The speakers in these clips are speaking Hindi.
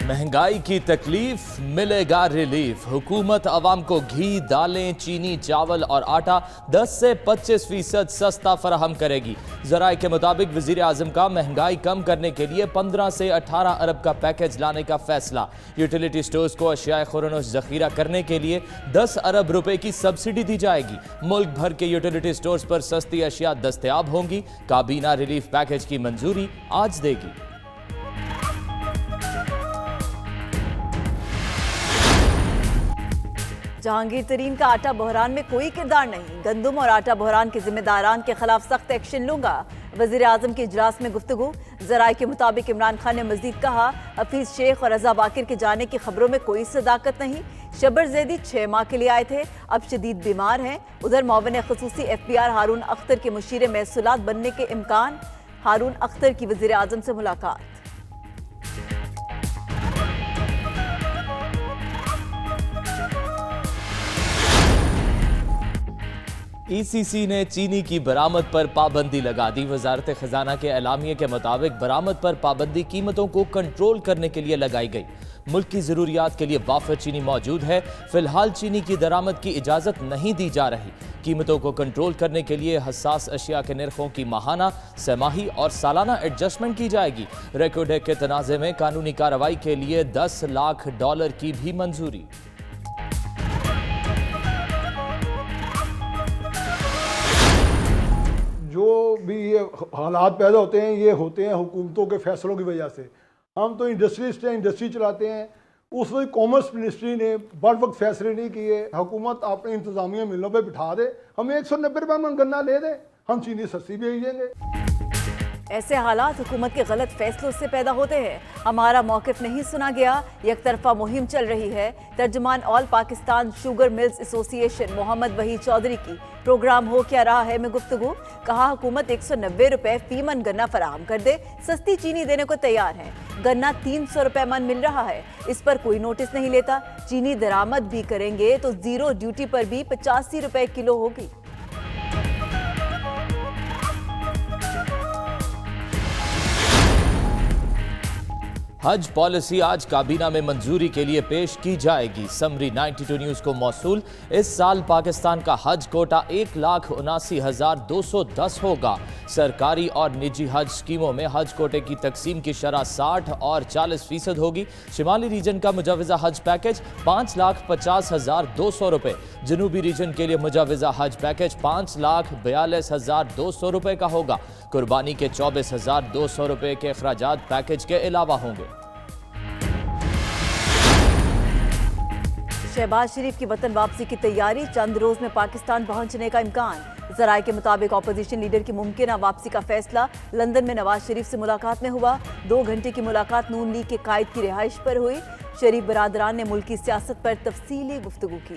महंगाई की तकलीफ मिलेगा रिलीफ। हुकूमत आवाम को घी, दालें, चीनी, चावल और आटा 10 से 25% सस्ता फराहम करेगी। जराए के मुताबिक वजीर आजम का महंगाई कम करने के लिए 15 से 18 अरब का पैकेज लाने का फैसला। यूटिलिटी स्टोर्स को अशियाए खुरनोश जखीरा करने के लिए 10 अरब रुपए की सब्सिडी दी जाएगी। मुल्क भर के यूटिलिटी स्टोर्स पर सस्ती अशिया दस्तयाब होंगी। काबीना रिलीफ पैकेज की मंजूरी आज देगी। जहांगीर तरीन का आटा बहरान में कोई किरदार नहीं, गंदम और आटा बहरान के जिम्मेदारान के खिलाफ सख्त एक्शन लूंगा। वजीर आजम के इजलास में गुफ्तगू। जराए के मुताबिक इमरान खान ने मजीद कहा, हफीज शेख और रजा बाकिर के जाने की खबरों में कोई सदाकत नहीं। शब्बर जैदी 6 माह के लिए आए थे, अब शदीद बीमार हैं। उधर मुआविन खुसूसी FBI हारून अख्तर के मुशीर महसूलात बनने के इम्कान। हारून अख्तर की वजीर आजम से मुलाकात। ECC ने चीनी की बरामद पर पाबंदी लगा दी। वजारत खजाना के एलामिये के मुताबिक बरामद पर पाबंदी कीमतों को कंट्रोल करने के लिए लगाई गई। मुल्क की जरूरियात के लिए वाफिर चीनी मौजूद है। फिलहाल चीनी की दरामद की इजाजत नहीं दी जा रही। कीमतों को कंट्रोल करने के लिए हसास अशिया के निर्खों की माहाना, सहमाही और सालाना एडजस्टमेंट की जाएगी। रेकोडेक के तनाज़े में कानूनी कार्रवाई के लिए $10 लाख की भी मंजूरी। जो भी ये हालात पैदा होते हैं, ये होते हैं हुकूमतों के फैसलों की वजह से। हम तो इंडस्ट्रियलिस्ट हैं, इंडस्ट्री चलाते हैं। उस वक्त कॉमर्स मिनिस्ट्री ने बर वक्त फैसले नहीं किए। हुकूमत अपने इंतजामिया मिलों पे बिठा दे, हमें 190 रुपये में गन्ना ले दे, हम चीनी सस्ती भेज देंगे। ऐसे हालात हुकूमत के गलत फैसलों से पैदा होते हैं। हमारा मौक़िफ़ नहीं सुना गया, एक तरफा मुहिम चल रही है। तर्जुमान all Pakistan sugar mills association Mohammad Waheed Chaudhry की प्रोग्राम हो क्या रहा है में गुफ्तगू। कहा, हुकूमत 190 रुपये फी मन गन्ना फराहम कर दे, सस्ती चीनी देने को तैयार है। गन्ना 300 रुपये मन मिल रहा है, इस पर कोई नोटिस नहीं लेता। चीनी दरामद भी करेंगे तो जीरो ड्यूटी पर भी 85 रुपये किलो होगी। हज पॉलिसी आज काबीना में मंजूरी के लिए पेश की जाएगी। समरी 92 न्यूज को मौसूल। इस साल पाकिस्तान का हज कोटा 1,79,210 होगा। सरकारी और निजी हज स्कीमों में हज कोटे की तकसीम की शरह 60 और 40% होगी। शिमाली रीजन का मुजाविजा हज पैकेज 5,50,200 रुपये। जनूबी रीजन के लिए मुजाविजा हज पैकेज 5,42,200 रुपये का होगा। कुर्बानी के 24,200 रुपये के अखराजात पैकेज के अलावा होंगे। शहबाज शरीफ की वतन वापसी की तैयारी, चंद रोज में पाकिस्तान पहुंचने का इम्कान। जराए के मुताबिक अपोजिशन लीडर की मुमकिन वापसी का फैसला लंदन में नवाज शरीफ से मुलाकात में हुआ। 2 घंटे की मुलाकात नून लीग के कायद की रिहाइश पर हुई। शरीफ बरादरान ने मुल्क की सियासत पर तफसीली गुफ्तगू की।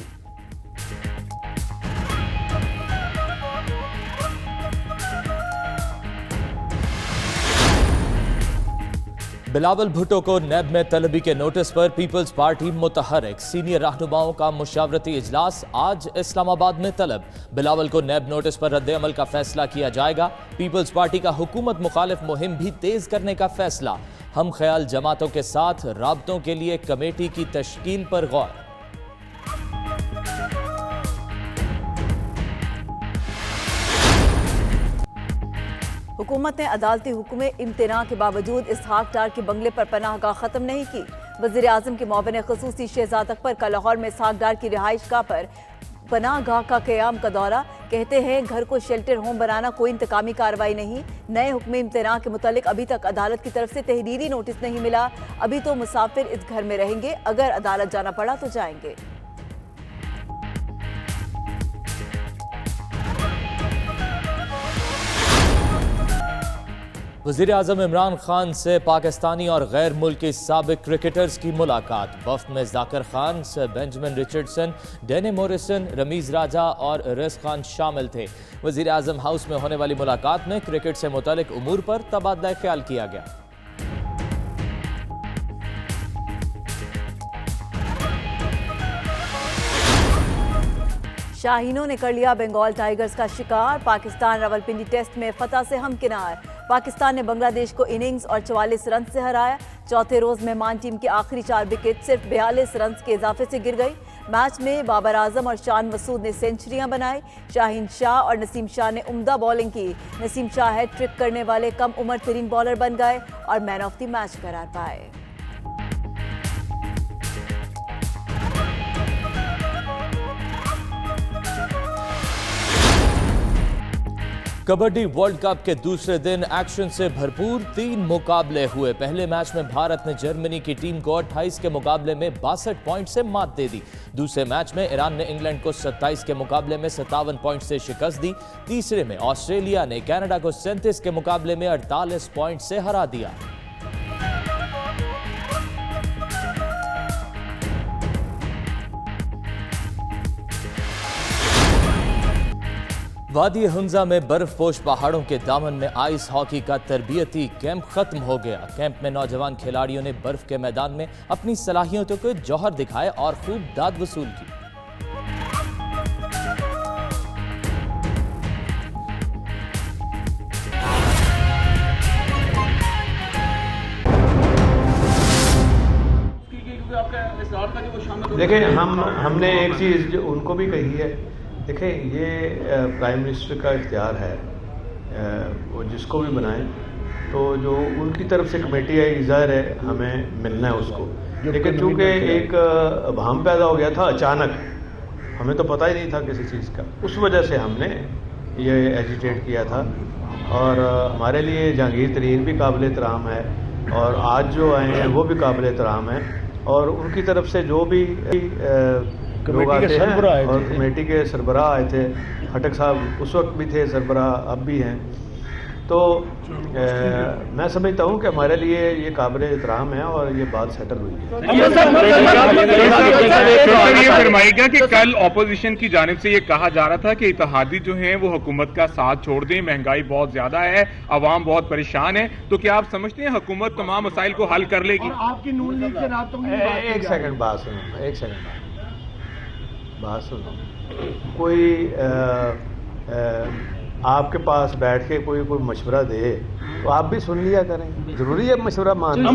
बिलावल भुट्टो को नैब में तलबी के नोटिस पर पीपल्स पार्टी मुतहर्रिक। सीनियर रहनुमाओं का मुशावरती इजलास आज इस्लामाबाद में तलब। बिलावल को नैब नोटिस पर रद्द अमल का फैसला किया जाएगा। पीपल्स पार्टी का हुकूमत मुखालिफ मुहिम भी तेज करने का फैसला। हम ख्याल जमातों के साथ राब्तों के लिए कमेटी की तश्कील पर गौर। हुकूमत ने अदालती हुक्म इम्तना के बावजूद इसहाक डार के बंगले पर पनाहगाह खत्म नहीं की। वज़ीर आज़म के मुआविन ख़ुसूसी शहजाद अकबर का लाहौर में इसहाक डार की रिहाइशगाह पर पनाहगाह का क़याम का दौरा। कहते हैं, घर को शेल्टर होम बनाना कोई इंतकामी कार्रवाई नहीं। नए हुक्म इम्तना के मुतालिक अभी तक अदालत की तरफ से तहरीरी नोटिस नहीं मिला। अभी तो मुसाफिर इस घर में रहेंगे, अगर अदालत जाना पड़ा तो जाएंगे। वज़ीर आज़म इमरान खान से पाकिस्तानी और गैर मुल्की साबिक क्रिकेटर्स की मुलाकात। वफ्द में Zakir Khan, sir Benjamin Richardson, Danny Morrison, Rameez Raja और रिस खान शामिल थे। वज़ीर आज़म हाउस में होने वाली मुलाकात में क्रिकेट से मुतालिक उमूर पर तबादला ख्याल किया गया। शाहीनों ने कर लिया बंगाल टाइगर्स का शिकार। पाकिस्तान रावलपिंडी टेस्ट में फतह से हमकिनार। पाकिस्तान ने बांग्लादेश को इनिंग्स और 44 रन से हराया। चौथे रोज मेहमान टीम की आखिरी 4 विकेट सिर्फ 42 रन के इजाफे से गिर गई। मैच में बाबर आजम और शान मसूद ने सेंचुरियां बनाई। शाहीन शाह और नसीम शाह ने उम्दा बॉलिंग की। नसीम शाह हैट्रिक करने वाले कम उम्र तरीन बॉलर बन गए और मैन ऑफ द मैच करार पाए। कबड्डी वर्ल्ड कप के दूसरे दिन एक्शन से भरपूर 3 मुकाबले हुए। पहले मैच में भारत ने जर्मनी की टीम को 28 के मुकाबले में 62 पॉइंट से मात दे दी। दूसरे मैच में ईरान ने इंग्लैंड को 27 के मुकाबले में 57 पॉइंट से शिकस्त दी। तीसरे में ऑस्ट्रेलिया ने कनाडा को 37 के मुकाबले में 48 पॉइंट से हरा दिया। वादी हुंजा में बर्फपोश पहाड़ों के दामन में आइस हॉकी का तरबियती कैंप खत्म हो गया। कैंप में नौजवान खिलाड़ियों ने बर्फ के मैदान में अपनी सलाहियतों को जौहर दिखाए और खूब दाद वसूल की। देखिए, हमने एक चीज़ उनको भी कही है। देखिए, ये प्राइम मिनिस्टर का इख्तियार है, वो जिसको भी बनाए, तो जो उनकी तरफ से कमेटी आई, ज़ाहिर है हमें मिलना है उसको। लेकिन चूँकि एक अभाम पैदा हो गया था अचानक, हमें तो पता ही नहीं था किसी चीज़ का, उस वजह से हमने ये एजिटेट किया था। और हमारे लिए जहांगीर तरीन भी काबिल एहतराम है और आज जो आए हैं वो भी काबिल एहतराम है। और उनकी तरफ से जो भी लोग आते हैं, और कमेटी के सरबराह आए थे, खटक साहब उस वक्त भी थे सरबराह, अब भी हैं, तो मैं समझता हूँ कि हमारे लिए ये काबिल एहतराम है और ये बात सेटल हुई है। ये फरमाइएगा कि कल ऑपोजिशन की जानिब से ये कहा जा रहा था कि इत्तेहादी जो हैं वो हुकूमत का साथ छोड़ दें, महंगाई बहुत ज्यादा है, अवाम बहुत परेशान है, तो क्या आप समझते हैं हुकूमत तमाम मसाइल को हल कर लेगी? आपकी नून लीग से रातों की एक सेकंड बात सुनो, एक सेकंड बात सुनो। कोई आपके पास बैठ के कोई मशवरा दे तो आप भी सुन लिया करें। जरूरी है मशवरा मानना।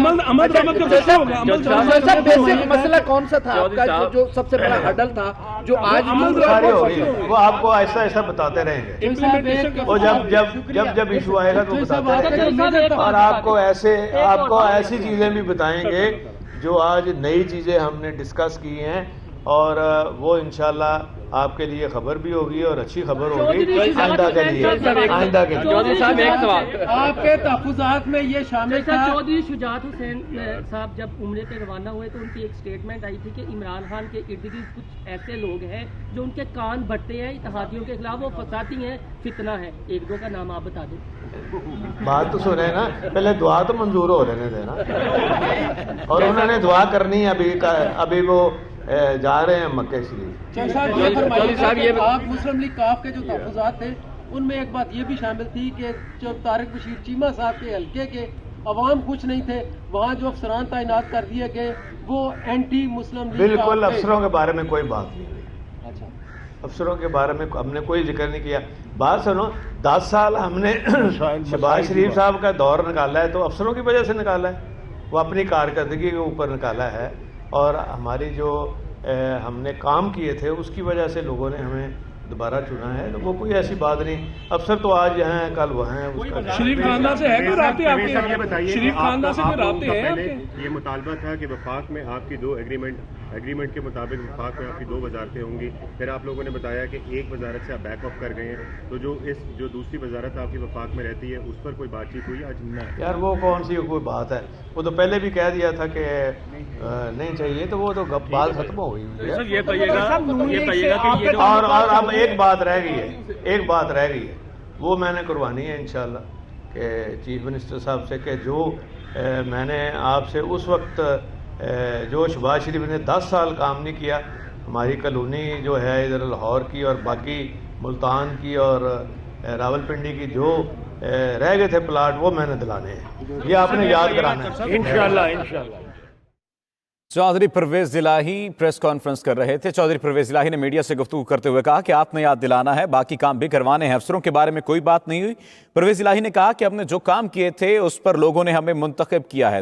मसला कौन सा था आपका जो सबसे बड़ा हडल था जो आज सारे हो गए, वो आपको ऐसा ऐसा बताते रहेंगे और जब इशू आएगा तो बताते रहेंगे और आपको ऐसी चीजें भी बताएंगे जो आज नई चीजें हमने डिस्कस की हैं और वो इंशाल्लाह आपके लिए खबर भी होगी और अच्छी खबर होगी आइंदा के लिए। चौधरी साहब एक सवाल, आपके तहफ़्फ़ुज़ात में ये शामिल था? चौधरी शुजात हुसैन साहब जब उम्रे पे रवाना हुए तो उनकी एक स्टेटमेंट आई थी कि इमरान खान के इर्द गिर्द कुछ ऐसे लोग हैं जो उनके कान भरते हैं इत्तेहादियों के खिलाफ, वो फसाती हैं, फितना है। एक दो का नाम आप बता दें। बात तो सुने ना, पहले दुआ तो मंजूर हो लेने देना और उन्होंने दुआ करनी है। अभी वो जा रहे हैं मक्के शरीफ। आप मुस्लिम लीग काफ के जो तहफ़्फ़ुज़ात थे उनमें एक बात ये भी शामिल थी कि जो तारिक बशीर चीमा साहब के हल्के के अवाम कुछ नहीं थे, वहाँ जो अफसरान तैनात कर दिए गए वो एंटी मुस्लिम लीग। बिल्कुल, अफसरों के बारे में कोई बात नहीं हुई। अच्छा, अफसरों के बारे में हमने कोई जिक्र नहीं किया। बात सुनो, 10 साल हमने शहबाज शरीफ साहब का दौर निकाला है तो अफसरों की वजह से निकाला है, वो अपनी कारकर्दगी के ऊपर निकाला है और हमारी जो हमने काम किए थे उसकी वजह से लोगों ने हमें दोबारा चुना है। तो वो कोई ऐसी बात नहीं, अफसर तो आज यहाँ हैं कल वहाँ हैं। उसका शरीफ खानदान से है कोई राब्ते आपके? ये बताइए, शरीफ खानदान से कोई राब्ते हैं आपके? ये मुतालबा था कि वफाक में आपकी 2 एग्रीमेंट के मुताबिक वफाक में आपकी 2 वजारतें होंगी, फिर आप लोगों ने बताया कि एक वजारत से आप बैक ऑफ कर गए हैं, तो जो दूसरी वजारत आपकी वफाक में रहती है उस पर कोई बातचीत हुई आज? नहीं यार, वो कौन सी कोई बात है, वो तो पहले भी कह दिया था कि नहीं चाहिए, तो वो तो बात खत्म हो गई। और अब एक बात रह गई है, वो मैंने करवानी है इंशाल्लाह कि चीफ मिनिस्टर साहब से कि जो मैंने आपसे उस वक्त जो शहबाज शरीफ ने 10 साल काम नहीं किया, हमारी कॉलोनी जो है इधर लाहौर की और बाकी मुल्तान की और रावलपिंडी की जो रह गए थे प्लाट, वो मैंने दिलाने हैं। ये आपने याद कराना है इंशाल्लाह। चौधरी परवेज इलाही प्रेस कॉन्फ्रेंस कर रहे थे। चौधरी परवेज इलाही ने मीडिया से गुफ्तगू करते हुए कहा कि आपने याद दिलाना है, बाकी काम भी करवाने हैं। अफसरों के बारे में कोई बात नहीं हुई। परवेज इलाही ने कहा कि हमने जो काम किए थे उस पर लोगों ने हमें मुंतखब किया है।